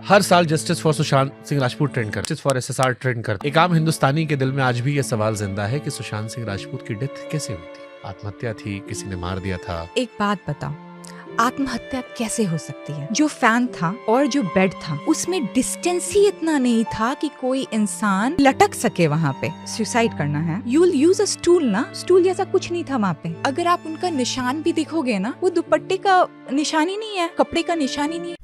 हर साल justice for Sushant Singh Rajput trend कर, justice for SSR trend कर। एक आम हिंदुस्तानी के दिल में आज भी ये सवाल जिंदा है कि सुशांत सिंह राजपूत की डेथ कैसे हुई थी? आत्महत्या थी, किसी ने मार दिया था? एक बात बताओ, आत्महत्या कैसे हो सकती है? जो फैन था और जो बेड था उसमें डिस्टेंस ही इतना नहीं था कि कोई इंसान लटक सके वहाँ पे। सुसाइड करना है, you will use a stool ना, स्टूल जैसा कुछ नहीं था वहाँ पे। अगर आप उनका निशान भी देखोगे ना, वो दुपट्टे का निशान ही नहीं है, कपड़े का निशान ही नहीं है।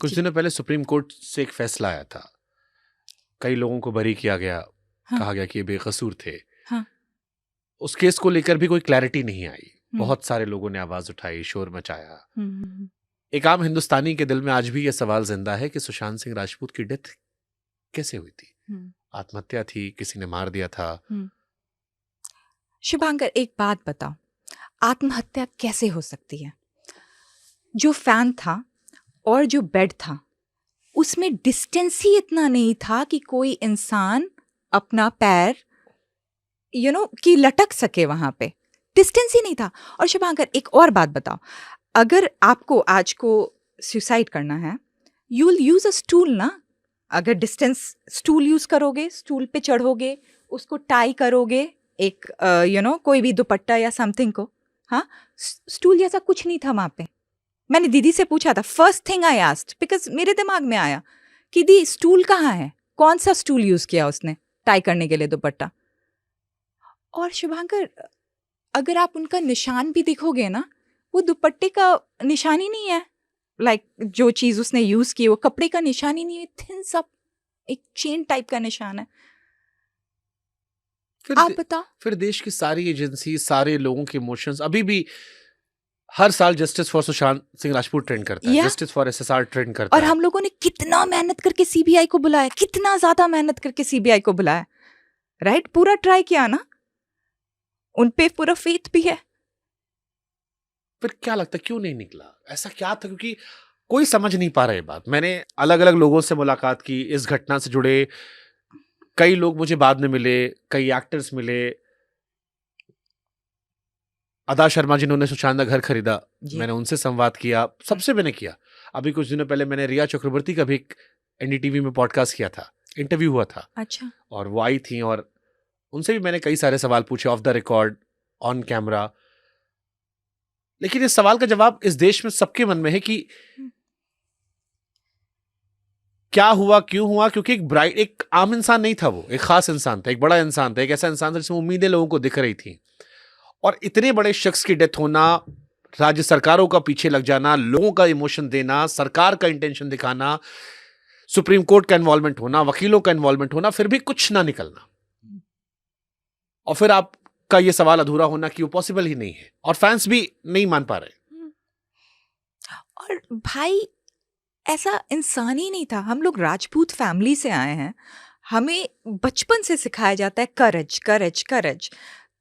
कुछ दिनों पहले सुप्रीम कोर्ट से एक फैसला आया था, कई लोगों को बरी किया गया। हाँ। कहा गया कि ये बेकसूर थे। हाँ। उस केस को लेकर भी कोई क्लैरिटी नहीं आई। बहुत सारे लोगों ने आवाज उठाई, शोर मचाया। एक आम हिंदुस्तानी के दिल में आज भी ये सवाल जिंदा है कि सुशांत सिंह राजपूत की डेथ कैसे हुई थी? आत्महत्या थी, किसी ने मार दिया था? शुभांकर, एक बात बताओ, आत्महत्या कैसे हो सकती है? जो फैन था और जो बेड था उसमें डिस्टेंस ही इतना नहीं था कि कोई इंसान अपना पैर कि लटक सके वहां पे। डिस्टेंस ही नहीं था। और शुभांकर, एक और बात बताओ, अगर आपको आज को सुसाइड करना है, you will use a stool ना। अगर डिस्टेंस, स्टूल यूज करोगे, स्टूल पे चढ़ोगे, उसको टाई करोगे, एक कोई भी दुपट्टा या समथिंग को। हाँ, स्टूल जैसा कुछ नहीं था वहां पे। मैंने दीदी से पूछा था, first thing I asked, because मेरे दिमाग में आया कि दी स्टूल कहाँ है, कौन सा स्टूल यूज किया उसने टाई करने के लिए दुपट्टा। और शुभांकर, अगर आप उनका निशान भी देखोगे ना, वो दुपट्टे का निशान ही नहीं है। जो चीज उसने यूज की वो कपड़े का निशान ही नहीं है, थिन सा एक चेन टाइप का निशान है। आप बताओ। फिर देश की सारी एजेंसी, सारे लोगों के इमोशंस अभी भी हर साल justice for Sushant Singh Rajput trend करता है, जस्टिस फॉर एसएसआर ट्रेंड करता है। और हम लोगों ने कितना मेहनत करके सीबीआई को बुलाया, कितना ज्यादा मेहनत करके सीबीआई को बुलाया, राइट? पूरा ट्राई किया ना, उन पे पूरा फेथ भी है। फिर क्या लगता है क्यों नहीं निकला? ऐसा क्या था? क्योंकि कोई समझ नहीं पा रहा है बात। मैंने अलग अलग लोगों से मुलाकात की, इस घटना से जुड़े कई लोग मुझे बाद में मिले, कई एक्टर्स मिले। अदा शर्मा जिन्होंने सुशांत का घर खरीदा, मैंने उनसे संवाद किया, सबसे मैंने किया। अभी कुछ दिनों पहले मैंने रिया चक्रवर्ती का भी एक एनडीटीवी में पॉडकास्ट किया था, इंटरव्यू हुआ था। अच्छा। और वो आई थी और उनसे भी मैंने कई सारे सवाल पूछे, of the record, on camera. लेकिन इस सवाल का जवाब इस देश में सबके मन में है कि क्या हुआ, क्यों हुआ? क्योंकि एक आम इंसान नहीं था, वो एक खास इंसान था, एक बड़ा इंसान था, एक ऐसा इंसान था जिसमें उम्मीदें लोगों को दिख रही थी। और इतने बड़े शख्स की डेथ होना, राज्य सरकारों का पीछे लग जाना, लोगों का इमोशन देना, सरकार का इंटेंशन दिखाना, सुप्रीम कोर्ट का इन्वॉल्वमेंट होना, वकीलों का इन्वॉल्वमेंट होना, फिर भी कुछ ना निकलना। और फिर आपका ये सवाल अधूरा होना कि वो पॉसिबल ही नहीं है, और फैंस भी नहीं मान पा रहे। और भाई, ऐसा इंसान ही नहीं था। हम लोग राजपूत फैमिली से आए हैं, हमें बचपन से सिखाया जाता है करेज करेज करेज।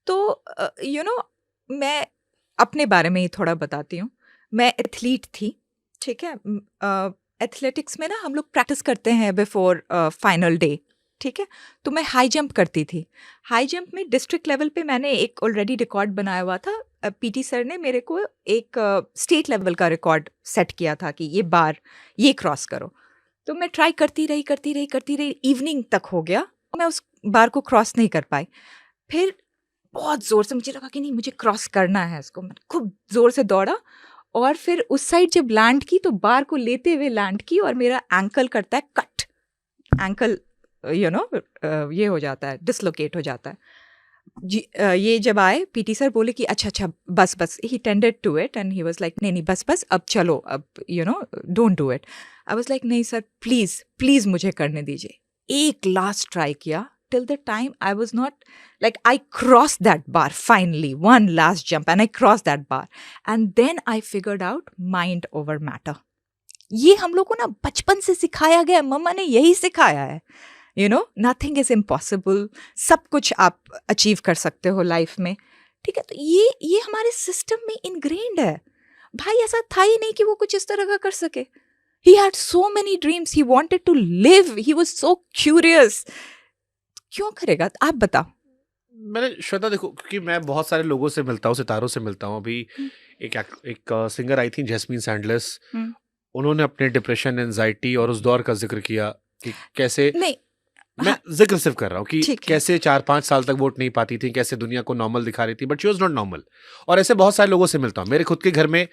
तो मैं अपने बारे में ही थोड़ा बताती हूँ। मैं एथलीट थी, ठीक है? एथलेटिक्स में ना हम लोग प्रैक्टिस करते हैं बिफोर फाइनल डे, ठीक है? तो मैं हाई जंप करती थी। हाई जंप में डिस्ट्रिक्ट लेवल पे मैंने एक ऑलरेडी रिकॉर्ड बनाया हुआ था। पीटी सर ने मेरे को एक स्टेट लेवल का रिकॉर्ड सेट किया था कि ये बार ये क्रॉस करो। तो मैं ट्राई करती रही, इवनिंग तक हो गया, मैं उस बार को क्रॉस नहीं कर पाई। फिर बहुत ज़ोर से मुझे लगा कि नहीं, मुझे क्रॉस करना है इसको। मैं खूब ज़ोर से दौड़ा और फिर उस साइड जब लैंड की तो बार को लेते हुए लैंड की और मेरा एंकल करता है कट। एंकल ये हो जाता है, डिसलोकेट हो जाता है जी। ये जब आए पीटी सर बोले कि अच्छा बस, he tended to it and he was like नहीं बस अब चलो, अब don't do it. I was like नहीं सर, प्लीज मुझे करने दीजिए। एक लास्ट ट्राई किया, till the time I was not like, I crossed that bar finally, one last jump and I crossed that bar and then I figured out mind over matter. ये हम लोग को ना बचपन से सिखाया गया, मम्मा ने यही सिखाया है, nothing is impossible, सब कुछ आप अचीव कर सकते हो लाइफ में, ठीक है? तो ये हमारे सिस्टम में इनग्रेन्ड है। भाई ऐसा था ही नहीं कि वो कुछ इस तरह का कर सके। He had so many dreams, he wanted to live, he was so curious. क्यों करेगा? आप बताओ। मैंने श्वेता, देखो, क्योंकि मैं बहुत सारे लोगों से मिलता हूँ, सितारों से मिलता हूँ। अभी एक सिंगर आई थी जैस्मीन सैंडलर्स, हम्म, उन्होंने अपने डिप्रेशन, एंजाइटी और उस दौर का जिक्र किया कि कैसे, नहीं, मैं हाँ, जिक्र सिर्फ कर रहा हूँ कि ठीक है। कैसे 4-5 साल तक वोट नहीं पाती थी, कैसे दुनिया को नॉर्मल दिखा रही थी, but she was not normal. और ऐसे बहुत सारे लोगों से मिलता हूँ, मेरे खुद के घर में।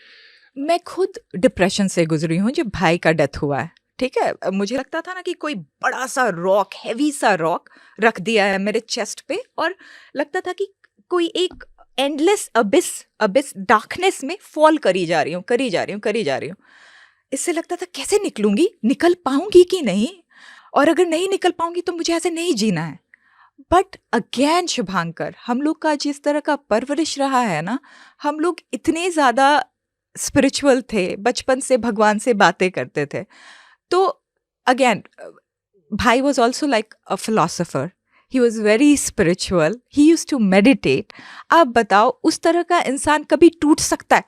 मैं खुद डिप्रेशन से गुजरी हूँ जब भाई का डेथ हुआ है। ठीक है, मुझे लगता था ना कि कोई बड़ा सा रॉक, हैवी सा रॉक रख दिया है मेरे चेस्ट पे, और लगता था कि कोई एक एंडलेस अबिस अबिस डार्कनेस में फॉल करी जा रही हूँ, करी जा रही हूँ, करी जा रही हूँ। इससे लगता था कैसे निकलूंगी, निकल पाऊंगी कि नहीं, और अगर नहीं निकल पाऊंगी तो मुझे ऐसे नहीं जीना है। बट अगेन शुभांकर, हम लोग का जिस तरह का परवरिश रहा है ना, हम लोग इतने ज़्यादा स्पिरिचुअल थे, बचपन से भगवान से बातें करते थे। तो अगेन, भाई was also like a philosopher, he was very spiritual, he use to meditate. आप बताओ, उस तरह का इंसान कभी टूट सकता है?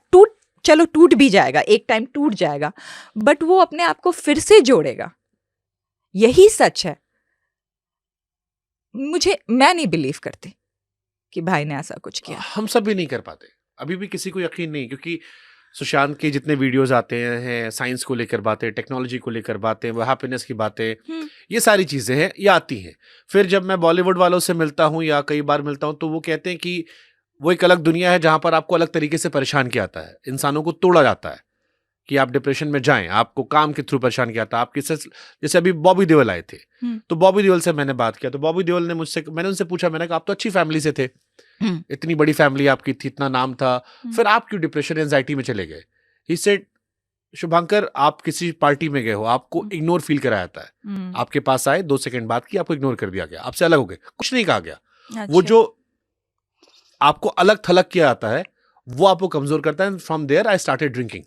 चलो टूट भी जाएगा, एक टाइम टूट जाएगा, बट वो अपने आप को फिर से जोड़ेगा। यही सच है। मैं नहीं बिलीव करती कि भाई ने ऐसा कुछ किया। हम सब भी नहीं कर पाते, अभी भी किसी को यकीन नहीं, क्योंकि सुशांत के जितने वीडियोस आते हैं, साइंस को लेकर बातें, टेक्नोलॉजी को लेकर बातें, वो हैप्पीनेस की बातें, हम्म, ये सारी चीज़ें हैं, ये आती हैं। फिर जब मैं बॉलीवुड वालों से मिलता हूँ या कई बार मिलता हूँ, तो वो कहते हैं कि वो एक अलग दुनिया है जहाँ पर आपको अलग तरीके से परेशान किया जाता है, इंसानों को तोड़ा जाता है कि आप डिप्रेशन में जाएं, आपको काम के थ्रू परेशान किया था। आप किससे, जैसे अभी बॉबी देओल आए थे, हम्म, तो बॉबी देओल से मैंने बात किया, तो बॉबी देओल ने मुझसे, मैंने उनसे पूछा, मैंने कहा आप तो अच्छी फैमिली से थे, हम्म, इतनी बड़ी फैमिली आपकी थी, इतना नाम था, हम्म, फिर आप क्यों डिप्रेशन एंजाइटी में चले गए? ही सेड, शुभंकर, आप किसी पार्टी में गए हो, आपको इग्नोर फील कराया जाता है, हम्म, आपके पास आए, 2 सेकंड बात की, आपको इग्नोर कर दिया गया, आपसे अलग हो गए, कुछ नहीं कहा गया। वो अच्छा, जो आपको अलग थलग किया जाता है, वो आपको कमजोर करता है। From there I started drinking.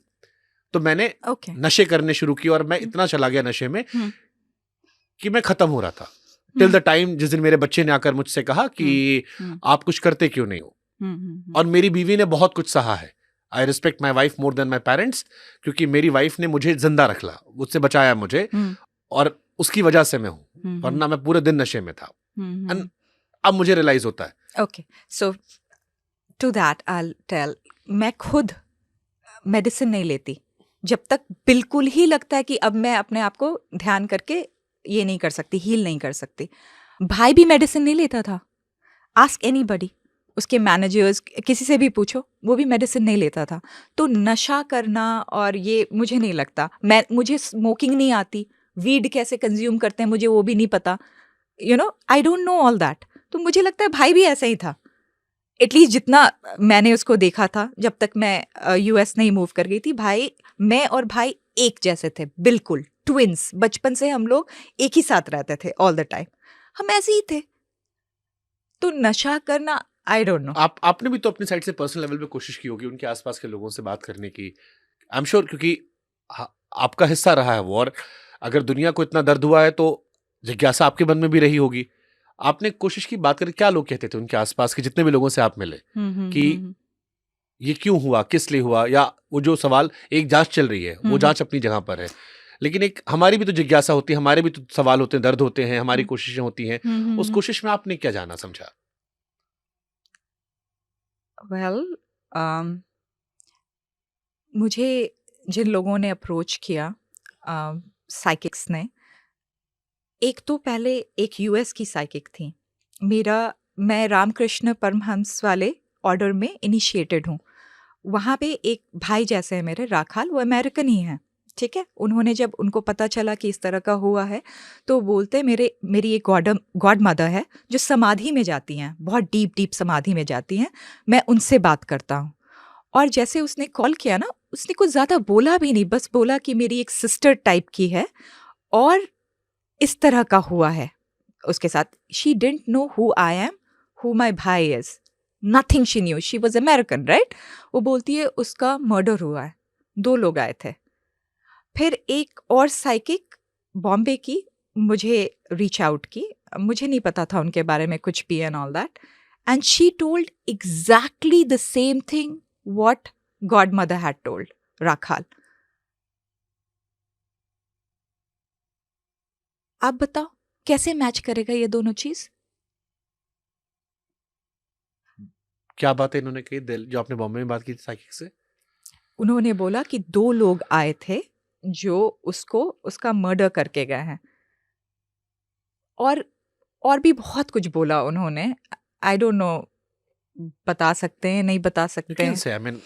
तो मैंने ओके, नशे करने शुरू किए, और मैं इतना चला गया नशे में हम्म, कि मैं खत्म हो रहा था। टिल द हम्म, टाइम जिस दिन मेरे बच्चे ने आकर मुझसे कहा कि हम्म, आप कुछ करते क्यों नहीं हो, हम्म, और मेरी बीवी ने बहुत कुछ सहा है। I respect my wife more than my parents, क्योंकि मेरी वाइफ ने मुझे जिंदा रखला, मुझसे बचाया मुझे, हम्म, और उसकी वजह से मैं हूं, हम्म, वरना मैं पूरे दिन नशे में था। हम्म, And अब मुझे रियलाइज होता है। Okay. So to that I tell, मैं खुद मेडिसिन नहीं लेती जब तक बिल्कुल ही लगता है कि अब मैं अपने आप को ध्यान करके ये नहीं कर सकती, हील नहीं कर सकती। भाई भी मेडिसिन नहीं लेता था। आस्क एनीबडी, उसके मैनेजर्स, किसी से भी पूछो, वो भी मेडिसिन नहीं लेता था। तो नशा करना और ये मुझे नहीं लगता। मुझे स्मोकिंग नहीं आती, वीड कैसे कंज्यूम करते हैं मुझे वो भी नहीं पता, I don't know all that. तो मुझे लगता है भाई भी ऐसा ही था, एटलीस्ट जितना मैंने उसको देखा था जब तक मैं यूएस नहीं मूव कर गई थी। मैं और भाई एक जैसे थे, बिल्कुल ट्विंस। बचपन से हम लोग एक ही साथ रहते थे ऑल द टाइम, हम ऐसे ही थे। तो नशा करना, आई डोंट नो। आपने भी तो अपनी साइड से पर्सनल लेवल पे कोशिश की होगी उनके आसपास के लोगों से बात करने की, आई एम श्योर, क्योंकि आपका हिस्सा रहा है वो, और अगर दुनिया को इतना दर्द हुआ है तो जिज्ञासा आपके मन में भी रही होगी। आपने कोशिश की बात करें, क्या लोग कहते थे उनके आसपास के जितने भी लोगों से आप मिले कि ये क्यों हुआ, किस लिए हुआ, या वो जो सवाल, एक जांच चल रही है, वो जांच अपनी जगह पर है, लेकिन एक हमारी भी तो जिज्ञासा होती है, हमारे भी तो सवाल होते हैं, दर्द होते हैं, हमारी कोशिशें होती हैं। उस कोशिश में आपने क्या जाना समझा? वेल, मुझे जिन लोगों ने अप्रोच किया, साइकिक्स ने, एक तो पहले एक यूएस की साइकिक थी। मैं रामकृष्ण परमहंस वाले ऑर्डर में इनिशिएटेड हूँ। वहाँ पे एक भाई जैसे हैं मेरे, राखाल, वो अमेरिकन ही हैं। ठीक है, उन्होंने जब उनको पता चला कि इस तरह का हुआ है, तो बोलते मेरी एक गॉड मदर है जो समाधि में जाती हैं, बहुत डीप डीप समाधि में जाती हैं, मैं उनसे बात करता हूँ। और जैसे उसने कॉल किया ना, उसने कुछ ज़्यादा बोला भी नहीं, बस बोला कि मेरी एक सिस्टर टाइप की है और इस तरह का हुआ है उसके साथ। She didn't know who I am, who my भाई is, nothing she knew. She was American, right. वो बोलती है उसका मर्डर हुआ है, 2 लोग आए थे। फिर एक और साइकिक बॉम्बे की मुझे रीच आउट की, मुझे नहीं पता था उनके बारे में कुछ भी and all that, and she told exactly the same thing what God mother had told Rakhal. आप बताओ कैसे मैच करेगा ये दोनों चीज? क्या बात है इन्होंने कही, जो आपने बॉम्बे में बात की थी साइकिक से? उन्होंने बोला कि 2 लोग आए थे जो उसको उसका मर्डर करके गए हैं। और और भी बहुत कुछ बोला उन्होंने। आई डोंट नो, बता सकते हैं, नहीं बता यू सकते कैन हैं। से, आई मीन,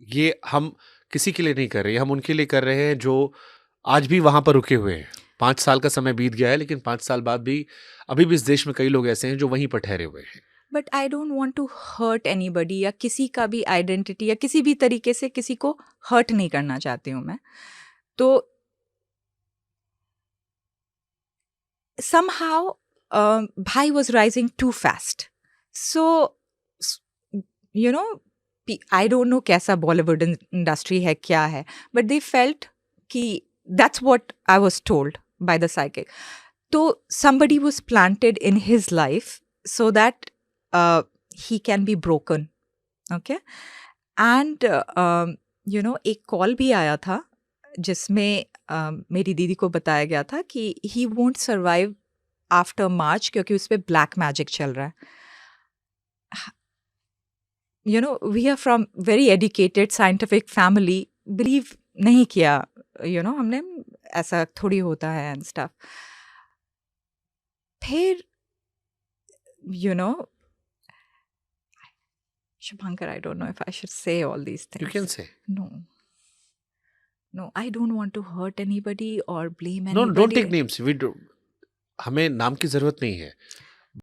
ये हम किसी के लिए नहीं कर रहे, हम उनके लिए कर रहे हैं जो आज भी वहां पर रुके हुए हैं। 5 साल का समय बीत गया है, लेकिन 5 साल बाद भी अभी भी इस देश में कई लोग ऐसे हैं जो वहीं पर ठहरे हुए हैं। But I don't want to hurt anybody, या किसी का भी आइडेंटिटी या किसी भी तरीके से किसी को हर्ट नहीं करना चाहती हूँ मैं। तो somehow Bhai was rising too fast. So, you know, I don't know कैसा Bollywood industry है, क्या है, but they felt कि that's what I was told by the psychic. So somebody was planted in his life so that he can be broken. Okay? And एक call भी आया था जिसमें मेरी दीदी को बताया गया था कि he won't survive after March क्योंकि उस पर ब्लैक मैजिक चल रहा है। We are from very educated scientific family, believe नहीं किया, हमने ऐसा थोड़ी होता है एंड स्टफ। फिर Shubhankar, I don't know if I should say all these things. You can say. No, I don't want to hurt anybody or blame No, anybody. don't take names. हमें नाम की जरूरत नहीं है।